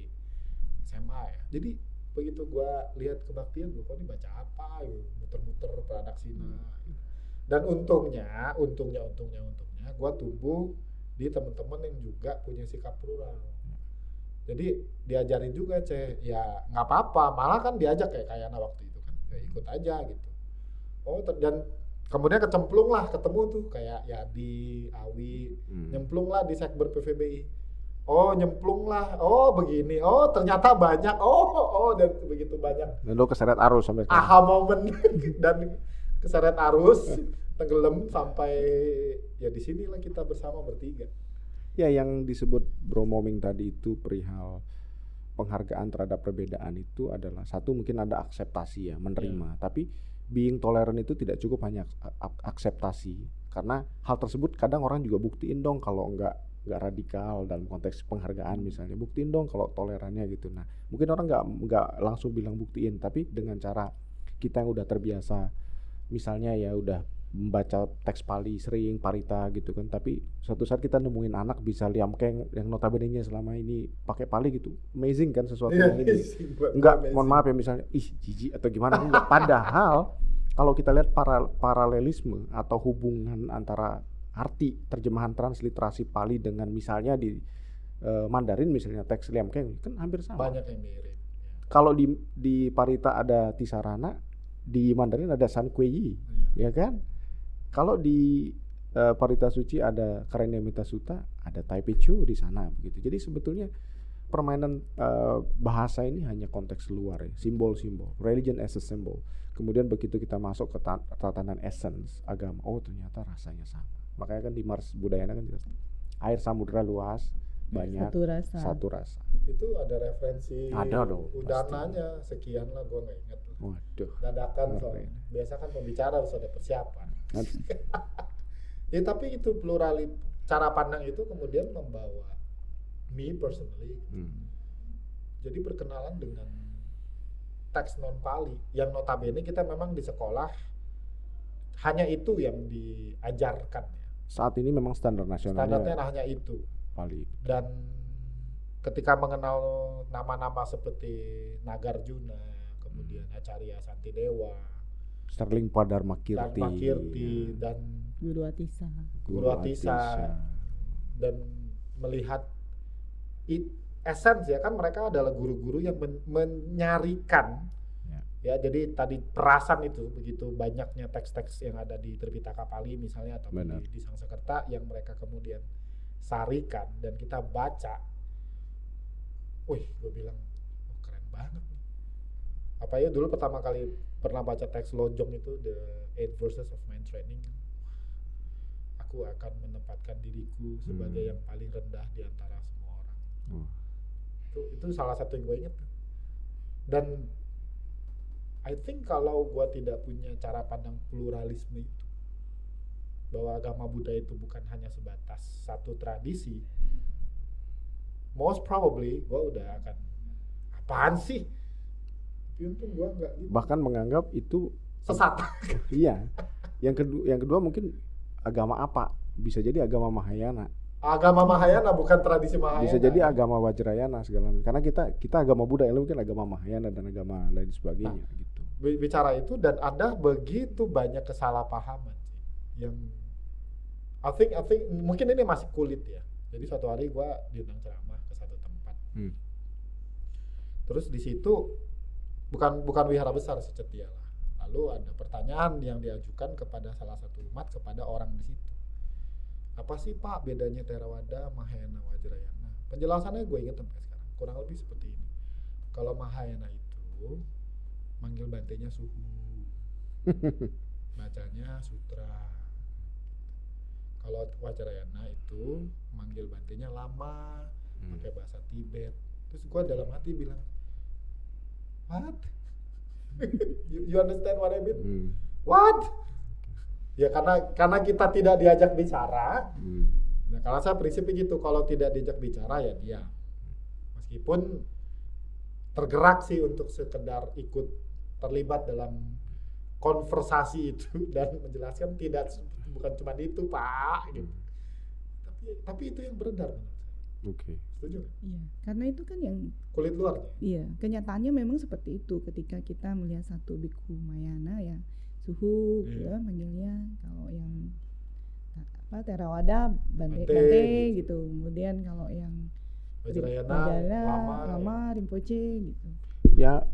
SMA ya. Jadi begitu gua lihat kebaktian gua kok ini baca apa gitu, muter-muter pradaksina. Dan untungnya gua tumbuh di teman-teman yang juga punya sikap plural. Jadi diajarin juga ya nggak apa-apa, malah kan diajak kayak Kayana waktu itu kan, ya ikut aja gitu. Dan kemudian ketemu tuh kayak Yadi, Awi, nyemplung lah di Sekber PVBI. Nyemplung lah, begini, ternyata banyak, dan begitu banyak. Dan lo keseret arus sampai sekarang. Aha momen dan keseret arus, tenggelam sampai ya di sinilah kita bersama bertiga. Ya, yang disebut Bro Moming tadi itu perihal penghargaan terhadap perbedaan itu adalah satu, mungkin ada akseptasi ya, menerima. Tapi being tolerant itu tidak cukup hanya akseptasi, karena hal tersebut kadang orang juga buktiin dong kalau nggak radikal dalam konteks penghargaan misalnya, buktiin dong kalau tolerannya gitu. Nah, mungkin orang nggak langsung bilang buktiin, tapi dengan cara kita yang udah terbiasa, misalnya ya udah membaca teks Pali sering, Parita gitu kan, tapi suatu saat kita nemuin anak bisa liamkeng yang notabene-nya selama ini pakai Pali gitu, amazing kan sesuatu yang ini. Enggak, mohon maaf ya misalnya, jijik atau gimana, enggak. Padahal kalau kita lihat paralelisme atau hubungan antara arti terjemahan transliterasi Pali dengan misalnya di Mandarin misalnya teks liamkeng kan hampir sama. Banyak yang mirip. Kalau di Parita ada Tisarana, di Mandarin ada San Kuei, ya kan? Kalau di Parita Suci ada Karenamita Sutta, ada Taipei Chu di sana begitu. Jadi sebetulnya permainan bahasa ini hanya konteks luar ya, simbol-simbol, religion as a symbol. Kemudian begitu kita masuk ke tatanan essence agama, ternyata rasanya sama. Makanya kan di Mars Budayana kan jelas air samudra luas, banyak satu rasa. Itu ada referensi. Ada dong. Udananya sekian lah, gue nggak ingat. Waduh. Dadakan soalnya. Biasa kan pembicara harus ada persiapan. Ya tapi itu pluralis, cara pandang itu kemudian membawa me personally. Jadi berkenalan dengan teks non Pali yang notabene kita memang di sekolah hanya itu yang diajarkan ya. Saat ini memang standar nasionalnya. Standarnya hanya itu. Pali. Dan ketika mengenal nama-nama seperti Nagarjuna, kemudian Acarya Santidewa, Sterling Padharma Kirti, dan Guru Atisa, dan melihat essence ya kan, mereka adalah guru-guru yang menyarikan ya. Jadi tadi perasan itu begitu banyaknya teks-teks yang ada di Tripitaka Pali misalnya atau di Sangsekerta yang mereka kemudian sarikan dan kita baca, gue bilang keren banget nih. Apa ya dulu pertama kali pernah baca teks Lojong itu The 8 Verses of Mind Training. Aku akan menempatkan diriku sebagai yang paling rendah di antara semua orang. Itu salah satu yang gue ingat. Dan I think kalau gue tidak punya cara pandang pluralisme itu, bahwa agama Buddha itu bukan hanya sebatas satu tradisi, most probably gue udah akan apaan sih? Tapi untung gue enggak gitu. Bahkan menganggap itu sesat. Iya. Yang kedua mungkin agama apa? Bisa jadi agama Mahayana. Agama Mahayana bukan tradisi Mahayana. Bisa jadi agama Vajrayana segala macam. Karena kita agama Buddha, yang mungkin agama Mahayana dan agama lain sebagainya gitu. bicara itu, dan ada begitu banyak kesalahpahaman sih yang I think mungkin ini masih kulit ya. Jadi suatu hari gue diundang ceramah ke satu tempat. Terus di situ bukan wihara besar Secetia lah. Lalu ada pertanyaan yang diajukan kepada salah satu umat kepada orang di situ. Apa sih Pak bedanya Theravada, Mahayana, Vajrayana? Penjelasannya gue ingat sampai sekarang. Kurang lebih seperti ini. Kalau Mahayana itu manggil bantenya suhu. Bacanya sutra. Kalau Vajrayana itu manggil bantenya lama, pakai bahasa Tibet. Terus gue dalam hati bilang, what? you understand what I mean? What? Ya karena kita tidak diajak bicara. Nah, kalau saya prinsipnya gitu, kalau tidak diajak bicara ya diam. Meskipun tergerak sih untuk sekedar ikut terlibat dalam konversasi itu dan menjelaskan bukan cuma itu Pak gitu. Tapi itu yang beredar menurut saya. Oke. Setuju? Iya, karena itu kan yang kulit luarnya. Iya, kenyataannya memang seperti itu ketika kita melihat satu biku Mahayana ya suhu ya manggilnya, kalau yang Theravada Bante gitu. Kemudian kalau yang Vajrayana lama Rinpoche gitu. Ya,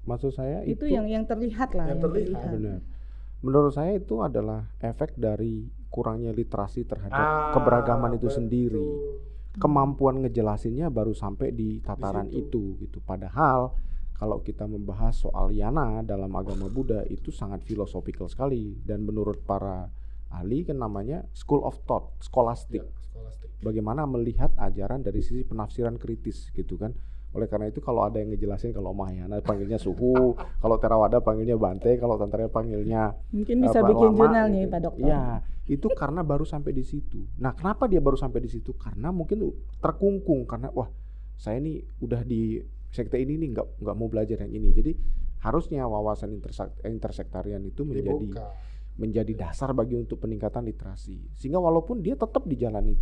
maksud saya itu yang terlihat lah. Yang terlihat. Benar. Menurut saya itu adalah efek dari kurangnya literasi terhadap keberagaman itu sendiri. Kemampuan ngejelasinnya baru sampai di tataran itu gitu. Padahal kalau kita membahas soal yana dalam agama Buddha itu sangat filosofikal sekali, dan menurut para ahli kan namanya school of thought, skolastik. Bagaimana melihat ajaran dari sisi penafsiran kritis gitu kan. Oleh karena itu kalau ada yang ngejelasin kalau Mahayana panggilnya suhu, kalau Theravada panggilnya Bante, kalau Tantra panggilnya mungkin bisa bikin jurnal nih Pak Dokter. Ya, itu karena baru sampai di situ. Nah, kenapa dia baru sampai di situ? Karena mungkin terkungkung karena wah, saya nih udah di sekte ini nih nggak mau belajar yang ini. Jadi harusnya wawasan intersektarian itu menjadi dasar bagi untuk peningkatan literasi. Sehingga walaupun dia tetap di jalan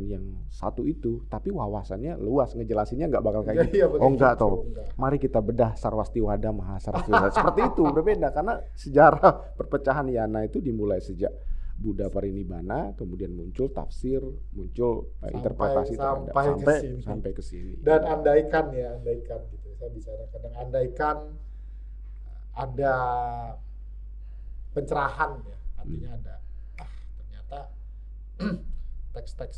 yang satu itu, tapi wawasannya luas, ngejelasinnya nggak bakal kayak gitu. Enggak toh. Mari kita bedah Sarwastivada, Mahasarwastivada. Seperti itu, berbeda karena sejarah perpecahan yana itu dimulai sejak Buddha Parinibbana, kemudian muncul tafsir, muncul interpretasi sampai ke sini. Dan andaikan gitu. Saya bicara kadang andaikan ada pencerahan ya, artinya ada ternyata teks-teks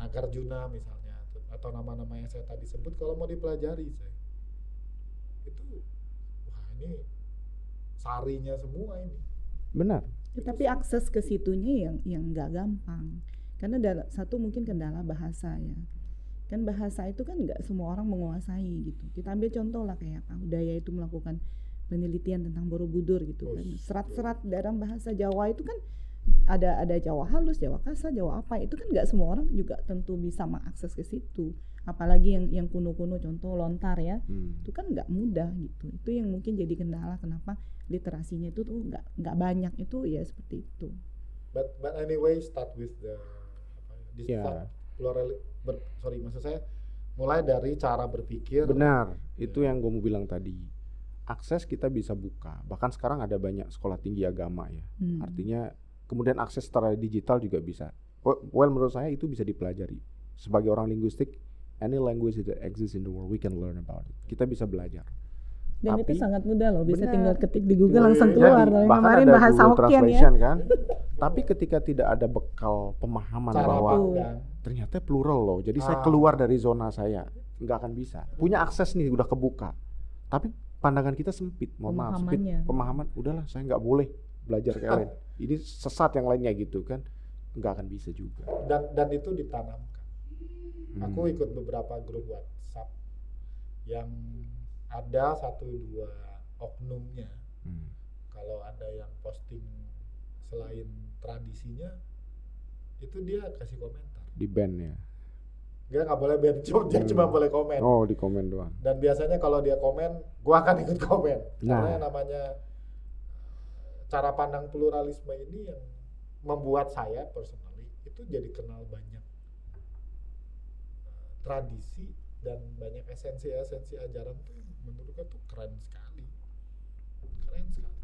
Nagarjuna misalnya atau nama-nama yang saya tadi sebut kalau mau dipelajari itu wah ini sarinya semua ini. Benar. Tapi akses ke situnya yang nggak gampang karena satu mungkin kendala bahasa ya. Kan bahasa itu kan nggak semua orang menguasai gitu. Kita ambil contoh lah kayak Pak Udaya itu melakukan penelitian tentang Borobudur gitu kan. Serat-serat dalam bahasa Jawa itu kan ada Jawa halus, Jawa kasar, Jawa apa, itu kan nggak semua orang juga tentu bisa mengakses ke situ. Apalagi yang kuno-kuno contoh lontar ya, itu kan nggak mudah gitu. Itu yang mungkin jadi kendala kenapa literasinya itu tuh nggak banyak itu ya seperti itu. But anyway start with maksud saya mulai dari cara berpikir. Benar, itu yang gue mau bilang tadi. Akses kita bisa buka, bahkan sekarang ada banyak sekolah tinggi agama ya. Artinya kemudian akses secara digital juga bisa. Well menurut saya itu bisa dipelajari. Sebagai orang linguistik, any language that exists in the world we can learn about it. Kita bisa belajar. Dan itu sangat mudah loh, bisa tinggal ketik di Google langsung keluar. Kemarin bahasa Hokkien ya. Kan? Tapi ketika tidak ada bekal pemahaman bahwa ternyata plural loh. Jadi saya keluar dari zona saya, nggak akan bisa. Punya akses nih udah kebuka. Tapi pandangan kita sempit, pemahaman, udahlah saya nggak boleh belajar kayak lain. Ini sesat yang lainnya gitu kan, nggak akan bisa juga. Dan itu ditanamkan. Aku ikut beberapa grup WhatsApp yang ada 1-2 oknumnya. Kalau ada yang posting selain tradisinya, itu dia kasih komentar. Di ban ya. Dia nggak boleh ban, dia cuma boleh komen. Oh, di komen doang. Dan biasanya kalau dia komen, gua akan ikut komen. Karena yang namanya cara pandang pluralisme ini yang membuat saya personally itu jadi kenal banyak tradisi dan banyak esensi ajaran tuh menurut gue tuh keren sekali. keren sekali.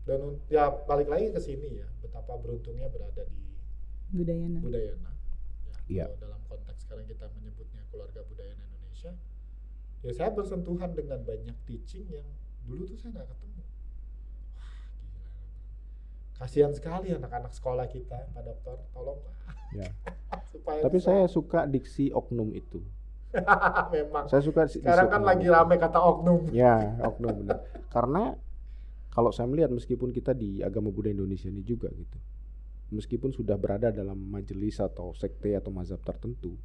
Dan ya balik lagi ke sini ya, betapa beruntungnya berada di Budayana. Ya, dalam konteks sekarang kita menyebutnya keluarga Budayana Indonesia. Ya saya bersentuhan dengan banyak teaching yang dulu tuh saya nggak ketemu. Wah, gila. Kasihan sekali anak-anak sekolah kita, Pak Dokter, tolonglah. Ya. Tapi saya suka diksi oknum itu. Memang. Saya suka sekarang kan lagi rame kata oknum. Ya, oknum benar. Karena kalau saya melihat meskipun kita di agama Buddha Indonesia ini juga gitu. Meskipun sudah berada dalam majelis atau sekte atau mazhab tertentu,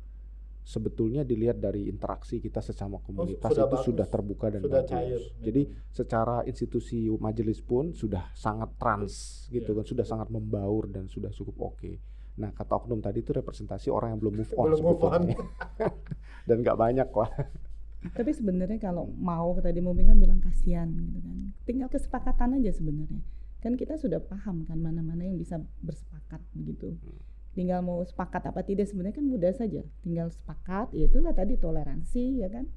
sebetulnya dilihat dari interaksi kita sesama komunitas sudah terbuka dan sudah bagus. Cair. Jadi secara institusi majelis pun sudah sangat trans gitu kan, sudah sangat membaur dan sudah cukup oke. Nah, kata oknum tadi itu representasi orang yang belum move on sebetulnya. Dan nggak banyak lah. Tapi sebenarnya kalau mau, tadi Mubin kan bilang kasihan gitu kan. Tinggal kesepakatan aja sebenarnya. Kan kita sudah paham kan mana-mana yang bisa bersepakat begitu. Tinggal mau sepakat apa tidak sebenarnya kan mudah saja. Tinggal sepakat, ya itulah tadi toleransi ya kan.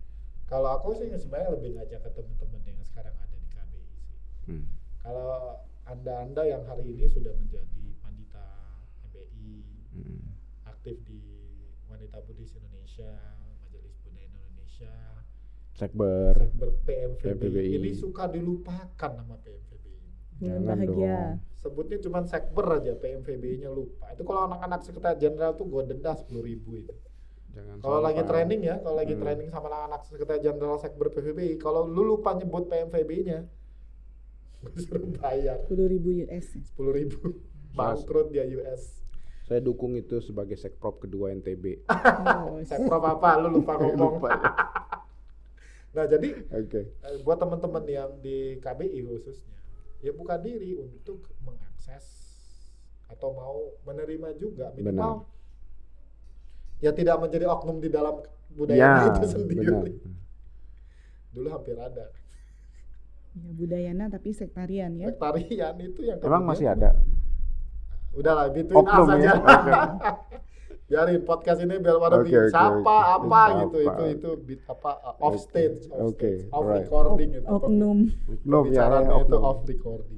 Kalau aku sih sebenarnya lebih ngajak ke teman-teman yang sekarang ada di KBI sih. Kalau Anda yang hari ini sudah menjadi pandita MBI, aktif di Wanita Buddhis Indonesia, Majelis Buddha Indonesia, Sekber PMVBI. Ini suka dilupakan nama PMVBI. Bahagia. Sebutnya cuma Sekber aja, PMVBI-nya lupa. Itu kalau anak-anak sekretaris jenderal tuh gue denda 10.000 itu. Kalau lagi training ya, kalau lagi training sama anak-anak sekretaris jenderal Sekber PMVBI, kalau lu lupa nyebut PMVBI-nya, gue suruh bayar 10.000 US. 10.000. Bangkrut dia US. Saya dukung itu sebagai sekprop kedua NTB. Sekprop apa? Lu lupa ngomong. Nah jadi buat teman-teman yang di KBI khususnya, ya buka diri untuk mengakses atau mau menerima juga minimal. Ya tidak menjadi oknum di dalam budaya itu sendiri. Benar. Dulu hampir ada. Ya, Budayana tapi sektarian ya. Sektarian itu yang memang masih ada. Udahlah, gituin aja. Biarin podcast ini biar pada bikin siapa apa gitu. Itu off stage, off recording itu. Oknum. Bicaranya itu off recording.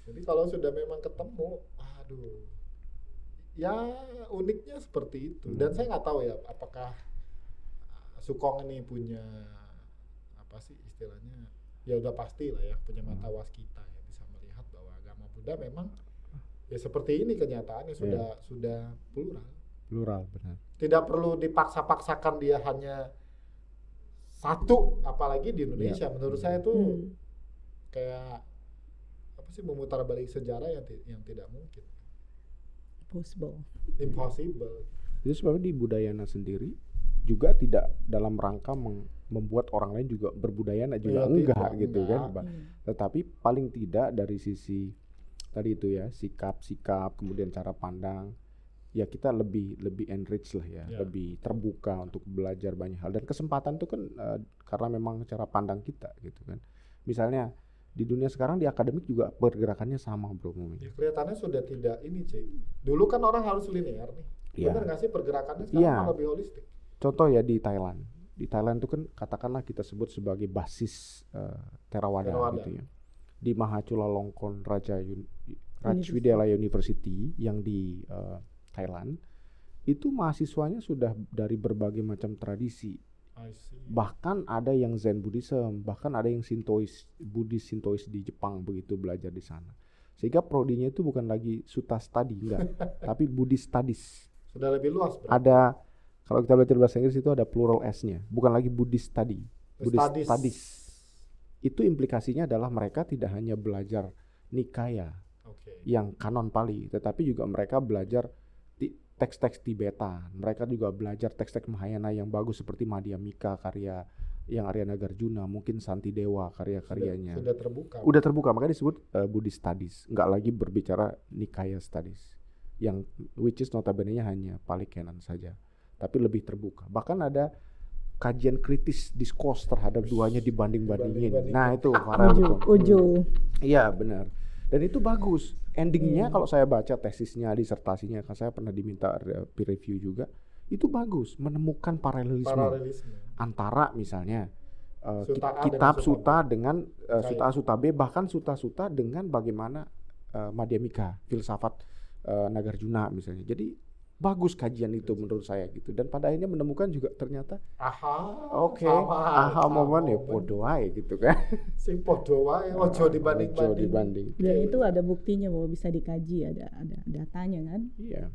Jadi kalau sudah memang ketemu, aduh. Ya uniknya seperti itu. Dan saya nggak tahu ya apakah Sukong ini punya apa sih istilahnya, ya udah pasti lah ya punya mata waskita ya, bisa melihat bahwa agama Buddha memang ya seperti ini kenyataannya sudah plural benar. Tidak perlu dipaksa-paksakan dia hanya satu, apalagi di Indonesia. Menurut saya itu kayak apa sih, memutar balik sejarah yang tidak mungkin. Impossible. Jadi sebabnya di Budayana sendiri juga tidak dalam rangka membuat orang lain juga berbudayana juga enggak gitu kan. Tetapi paling tidak dari sisi tadi itu ya, sikap kemudian cara pandang, ya kita lebih enrich lah ya, lebih terbuka untuk belajar banyak hal. Dan kesempatan itu kan karena memang cara pandang kita gitu kan. Misalnya di dunia sekarang di akademik juga pergerakannya sama bro. Ya, kelihatannya sudah tidak ini Cik. Dulu kan orang harus linear nih. Benar nggak sih pergerakannya sekarang lebih holistik? Contoh ya di Thailand. Di Thailand itu kan katakanlah kita sebut sebagai basis Theravada gitu ya. Di Mahachulalongkorn Rajvidyalaya University yang di Thailand itu mahasiswanya sudah dari berbagai macam tradisi. Bahkan ada yang Zen Buddhism, bahkan ada yang Buddhist Sintois di Jepang begitu belajar di sana. Sehingga prodinya itu bukan lagi Sutta Study enggak, tapi Buddhist Studies. Sudah lebih luas. Ada, kalau kita belajar bahasa Inggris itu ada plural S-nya, bukan lagi Buddhist Study. Buddhist Studies. Itu implikasinya adalah mereka tidak hanya belajar Nikaya yang kanon Pali, tetapi juga mereka belajar teks-teks Tibetan. Mereka juga belajar teks-teks Mahayana yang bagus seperti Madhyamika karya yang Arya Nagarjuna, mungkin Santidewa karya-karyanya. Udah terbuka, makanya disebut Buddhist Studies. Enggak lagi berbicara Nikaya Studies. Yang which is notabene-nya hanya Pali Canon saja. Tapi lebih terbuka. Bahkan ada kajian kritis diskurs terhadap duanya dibanding-bandingin. Nah, itu Uju. Iya, benar. Dan itu bagus. Endingnya kalau saya baca tesisnya, disertasinya, kan saya pernah diminta peer review juga, itu bagus, menemukan paralelisme. Antara misalnya kitab suta dengan suta A suta B, bahkan suta dengan bagaimana Madhyamika, filsafat Nagarjuna misalnya. Jadi bagus kajian itu menurut saya gitu, dan pada akhirnya menemukan juga ternyata momen ya podo wae gitu kan. Sing podo wae ojo dibanding. Dan itu ada buktinya bahwa bisa dikaji, ada datanya kan. Iya.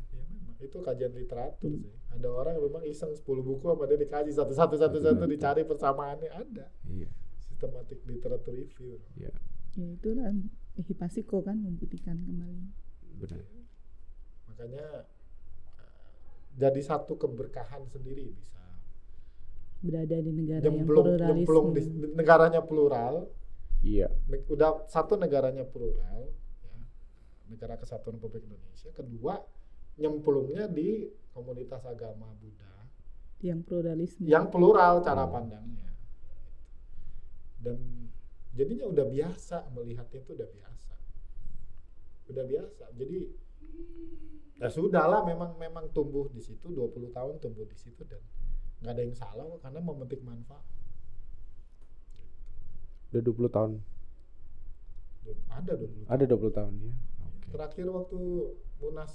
Itu kajian literatur sih. Ada orang yang memang iseng 10 buku apa dia dikaji satu-satu dicari persamaannya ada. Iya. Systematic literature review. Iya. Ya itu kan Hipasiko kan membuktikan kembali. Benar. Makanya jadi satu keberkahan sendiri bisa berada di negara yang pluralisme. Negaranya plural. Iya. Udah satu, negaranya plural, ya. Negara Kesatuan Republik Indonesia. Kedua, nyemplungnya di komunitas agama Buddha yang pluralisme. Yang plural cara pandangnya. Dan jadinya udah biasa melihatnya itu udah biasa. Jadi ya sudahlah, memang tumbuh di situ 20 tahun tumbuh di situ, dan nggak ada yang salah kok, karena memetik manfaat. Udah 20 tahun. Ada 20 tahun ya. Okay. Terakhir waktu Munas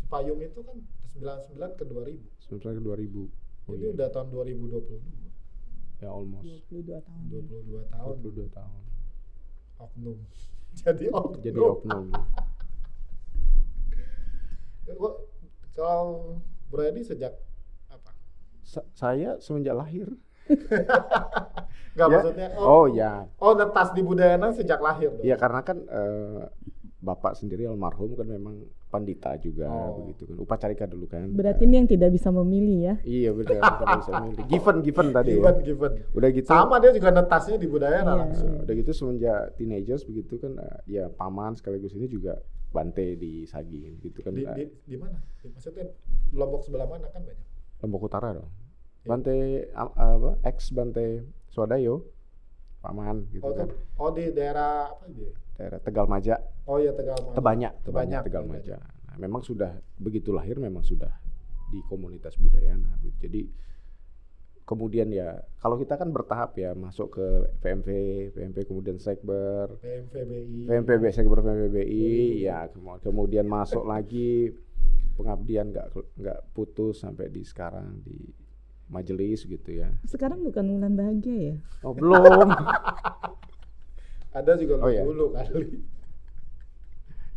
Cipayung itu kan 99 ke 2000. 99 ke 2000. Jadi udah tahun 2022. Ya almost. 22 tahun. 22 tahun. Oknum. Jadi oknum. Kalau Bro Edi sejak apa? Saya semenjak lahir. Nggak ya? Maksudnya? Netas di Budayana sejak lahir. Iya, karena kan bapak sendiri almarhum kan memang pandita juga begitu kan. Upacarika dulu kan. Berarti ini yang tidak bisa memilih ya? Iya benar, tidak bisa memilih. Given tadi. Given. Udah gitu. Sama dia juga netasnya di Budayana langsung. Udah gitu semenjak teenagers begitu kan, ya paman sekaligus ini juga Bante di Sagi gitu kan. Di mana? Maksudnya Lombok sebelah mana kan banyak? Lombok Utara dong. Bante ex Bante Swadaya, paman gitu kan. Di daerah apa dia? Daerah Tegalmaja. Oh iya, Tegalmaja. Tebanyak Tegalmaja. Nah, memang sudah begitu lahir memang sudah di komunitas Budayana. Jadi kemudian ya kalau kita kan bertahap ya, masuk ke PMP kemudian Sekber, Sekber PMPBI, ya kemudian masuk lagi pengabdian nggak putus sampai di sekarang di majelis gitu ya. Sekarang bukan bulan bahagia ya? Oh belum. Ada juga dulu kali.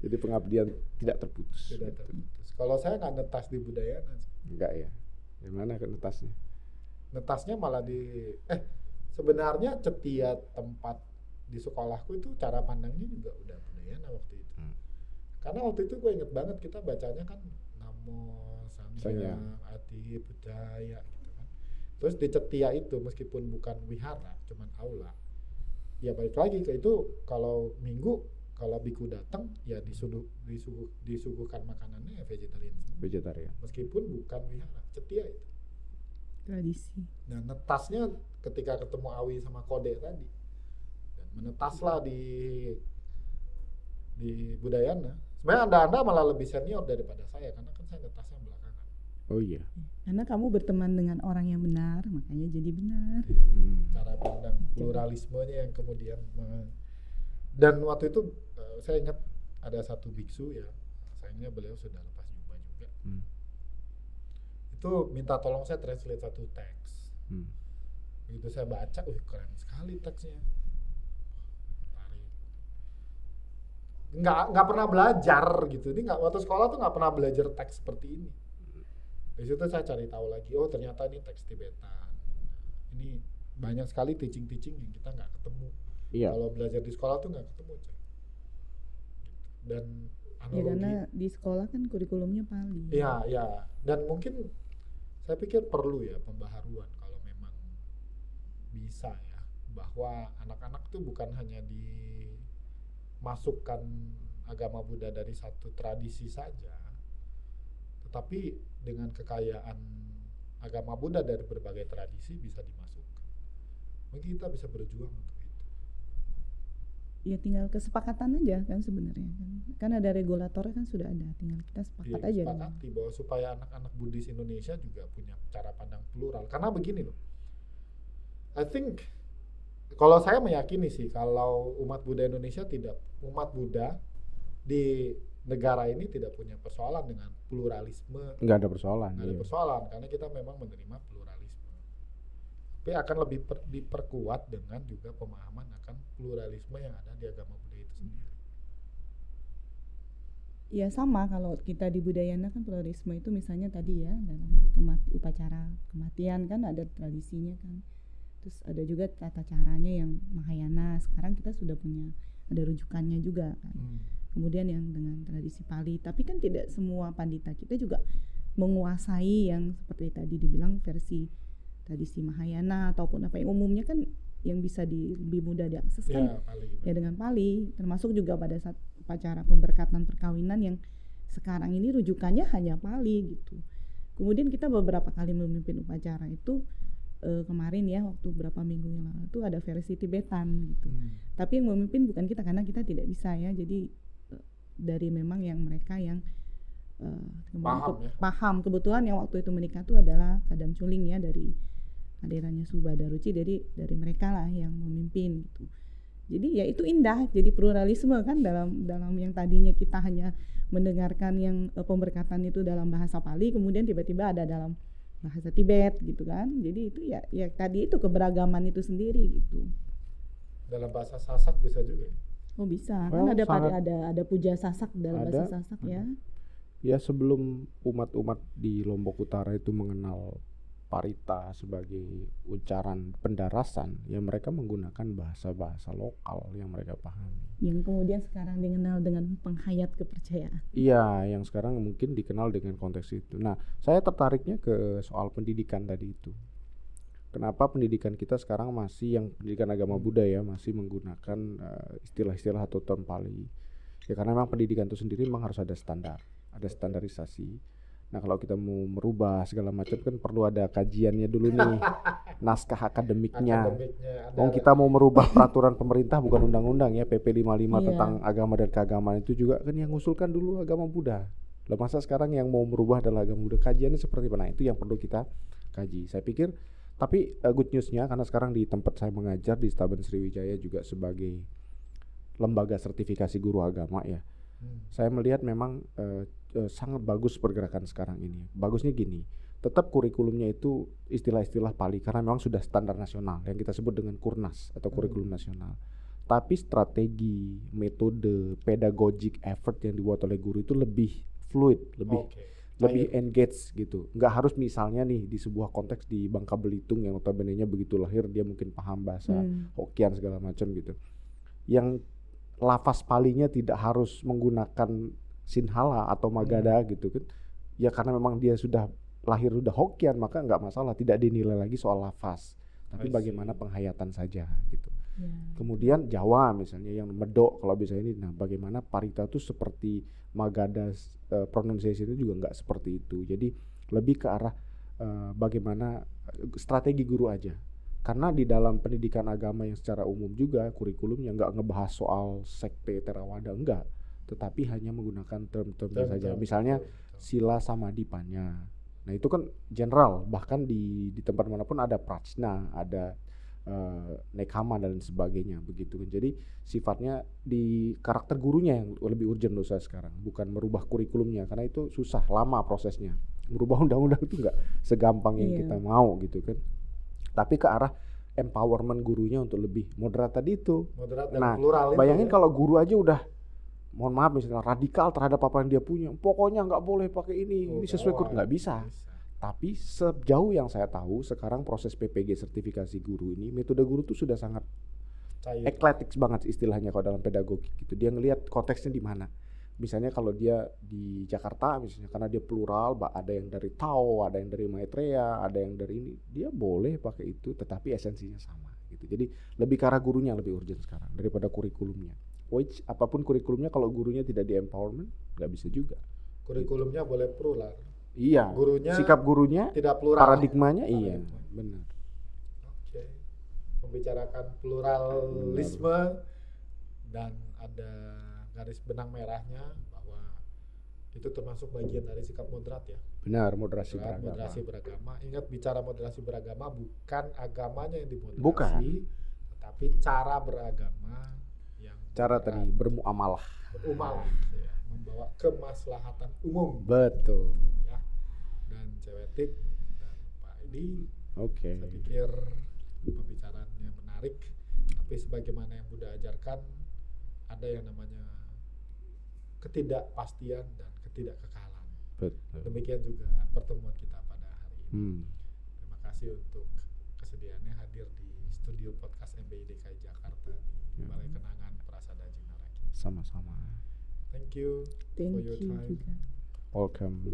Jadi pengabdian tidak terputus. Kalau saya nggak netas di Budayana. Enggak ya. Di mana kan netasnya? Netasnya malah sebenarnya setiap tempat di sekolahku itu cara pandangnya juga udah Budayana waktu itu. Karena waktu itu gue inget banget kita bacanya kan Namo Sangya Adi Budaya gitu kan. Terus di Cetia itu meskipun bukan wihara, cuman aula. Ya balik lagi ke itu, kalau minggu kalau biku datang ya disuguhkan makanannya ya vegetarian. Meskipun bukan wihara, Cetia itu. Tradisi. Nah, netasnya ketika ketemu Awi sama Kode tadi, dan menetaslah di Budayana. Sebenarnya Anda malah lebih senior daripada saya, karena kan saya netasnya belakangan. Oh iya. Karena kamu berteman dengan orang yang benar, makanya jadi benar. Cara pandang pluralismenya yang kemudian dan waktu itu saya ingat ada satu biksu ya, sayangnya beliau sudah lepas jubah juga. Itu minta tolong saya translate satu teks. Begitu saya baca, keren sekali teksnya. Nggak pernah belajar gitu. Ini waktu sekolah tuh nggak pernah belajar teks seperti ini. Di situ saya cari tahu lagi, ternyata ini teks Tibetan. Ini banyak sekali teaching yang kita nggak ketemu. Iya. Kalau belajar di sekolah tuh nggak ketemu, coy. Dan analogi. Ya karena di sekolah kan kurikulumnya Pali. Iya. Dan mungkin saya pikir perlu ya pembaharuan kalau memang bisa ya, bahwa anak-anak tuh bukan hanya dimasukkan agama Buddha dari satu tradisi saja, tetapi dengan kekayaan agama Buddha dari berbagai tradisi bisa dimasukkan. Mungkin kita bisa berjuang untuk itu. Ya tinggal kesepakatan aja kan sebenarnya kan ada regulatornya kan sudah ada, tinggal kita sepakat aja. Sepakati bahwa supaya anak-anak Buddhis Indonesia juga punya cara pandang plural. Karena begini loh, I think kalau saya meyakini sih kalau umat Buddha Indonesia umat Buddha di negara ini tidak punya persoalan dengan pluralisme. Nggak ada persoalan. Nggak ada persoalan karena kita memang menerima pluralisme. Tapi akan lebih diperkuat dengan juga pemahaman akan pluralisme yang ada di agama Buddha itu sendiri. Ya sama, kalau kita di Budayana kan pluralisme itu misalnya tadi ya dalam upacara kematian kan ada tradisinya kan. Terus ada juga tata caranya yang Mahayana. Sekarang kita sudah punya ada rujukannya juga kan. Kemudian yang dengan tradisi Pali. Tapi kan tidak semua pandita kita juga menguasai yang seperti tadi dibilang versi tradisi Mahayana ataupun apa yang umumnya kan yang bisa lebih mudah diakses kan ya dengan Pali. Termasuk juga pada saat upacara pemberkatan perkawinan yang sekarang ini rujukannya hanya Pali gitu. Kemudian kita beberapa kali memimpin upacara itu kemarin ya waktu beberapa minggu yang lalu itu ada versi Tibetan gitu. Tapi yang memimpin bukan kita karena kita tidak bisa ya. Jadi dari memang yang mereka yang paham. Kebetulan yang waktu itu menikah itu adalah Kadam Chuling ya dari alirannya Subhadra Ruchi, dari mereka lah yang memimpin gitu. Jadi ya itu indah, jadi pluralisme kan dalam yang tadinya kita hanya mendengarkan yang pemberkatan itu dalam bahasa Pali, kemudian tiba-tiba ada dalam bahasa Tibet gitu kan. Jadi itu ya tadi itu keberagaman itu sendiri gitu. Dalam bahasa Sasak bisa juga. Oh bisa, kan ada puja Sasak dalam bahasa Sasak ya. Ya sebelum umat-umat di Lombok Utara itu mengenal parita sebagai ucaran pendarasan, ya mereka menggunakan bahasa-bahasa lokal yang mereka pahami. Yang kemudian sekarang dikenal dengan penghayat kepercayaan. Iya, yang sekarang mungkin dikenal dengan konteks itu. Nah, saya tertariknya ke soal pendidikan tadi itu. Kenapa pendidikan kita sekarang masih yang pendidikan agama Buddha ya masih menggunakan istilah-istilah atau term Pali? Ya karena memang pendidikan itu sendiri memang harus ada standar, ada standarisasi. Nah kalau kita mau merubah segala macam kan perlu ada kajiannya dulu nih, naskah akademiknya. Kita mau merubah peraturan pemerintah bukan undang-undang ya, PP 55 tentang agama dan keagamaan itu juga kan yang ngusulkan dulu agama Buddha. Lah masa sekarang yang mau merubah adalah agama Buddha, kajiannya seperti apa? Nah itu yang perlu kita kaji. Saya pikir, tapi good newsnya karena sekarang di tempat saya mengajar di Setaban Sriwijaya juga sebagai lembaga sertifikasi guru agama ya. Saya melihat memang sangat bagus pergerakan sekarang ini. Bagusnya gini, tetap kurikulumnya itu istilah-istilah Pali karena memang sudah standar nasional yang kita sebut dengan Kurnas atau kurikulum nasional. Tapi strategi, metode, pedagogic effort yang dibuat oleh guru itu lebih fluid, lebih engage gitu. Nggak harus misalnya nih di sebuah konteks di Bangka Belitung yang notabene-nya begitu lahir dia mungkin paham bahasa Hokkien segala macam gitu. Yang lafaz Palinya tidak harus menggunakan Sinhala atau Magadha gitu kan. Ya karena memang dia sudah lahir udah Hokkien maka nggak masalah, tidak dinilai lagi soal lafaz. Tapi bagaimana penghayatan saja gitu. Kemudian Jawa misalnya yang medok kalau bisa ini, nah bagaimana parita itu seperti Magadha pronunciation itu juga nggak seperti itu. Jadi lebih ke arah bagaimana strategi guru aja. Karena di dalam pendidikan agama yang secara umum juga kurikulumnya nggak ngebahas soal sekte Theravada enggak, tetapi hanya menggunakan term-termnya saja. Misalnya sila samadipanya. Nah itu kan general, bahkan di tempat manapun ada prajna, ada nekama dan sebagainya begitu kan. Jadi sifatnya di karakter gurunya yang lebih urgent menurut saya sekarang, bukan merubah kurikulumnya karena itu susah, lama prosesnya. Merubah undang-undang itu nggak segampang yang kita mau gitu kan. Tapi ke arah empowerment gurunya untuk lebih moderat tadi itu. Moderat dan plural. Bayangin kalau guru aja udah, mohon maaf misalnya radikal terhadap apa yang dia punya, pokoknya nggak boleh pakai ini sesuai kurikulum, nggak bisa. Tapi sejauh yang saya tahu sekarang proses PPG sertifikasi guru ini, metode guru tuh sudah sangat eclectic banget istilahnya kalau dalam pedagogi gitu. Dia ngelihat konteksnya di mana. Misalnya kalau dia di Jakarta misalnya karena dia plural, ada yang dari Tao, ada yang dari Maitreya, ada yang dari ini, dia boleh pakai itu tetapi esensinya sama gitu. Jadi lebih ke arah gurunya lebih urgent sekarang daripada kurikulumnya. Which apapun kurikulumnya kalau gurunya tidak di empowerment nggak bisa juga. Kurikulumnya boleh plural. Iya. Gurunya sikap gurunya tidak plural. Paradigmanya iya, benar. Oke. Membicarakan pluralisme dan ada garis benang merahnya bahwa Itu termasuk bagian dari sikap moderat ya. Benar, moderasi beragama. Moderasi beragama. Ingat, bicara moderasi beragama bukan agamanya yang dimoderasi, bukan, tetapi cara beragama yang cara tadi bermuamalah. Ya, membawa kemaslahatan umum. Betul. Ya. Dan Cewetip dan Pak Edi. Oke. Saya pikir pembicaraannya menarik, tapi sebagaimana yang Buddha ajarkan, ada yang namanya ketidakpastian dan ketidakkekalan. Betul. Demikian juga pertemuan kita pada hari ini. Terima kasih untuk kesediaannya hadir di studio podcast MBI DKI Jakarta di Balai Kenangan Prasada Jinaraki. Sama-sama. Thank you for your time. Welcome.